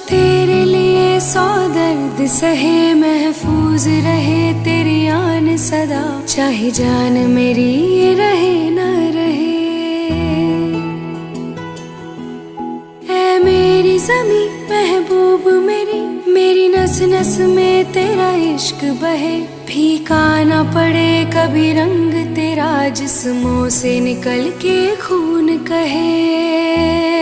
तेरे लिए सौ दर्द सहे, महफूज रहे तेरी आन सदा, चाहे जान मेरी ये रहे न रहे। ऐ मेरी ज़मीं महबूब मेरी, मेरी नस नस में तेरा इश्क बहे, फीका न पड़े कभी रंग तेरा, जिस्मों से निकल के खून कहे।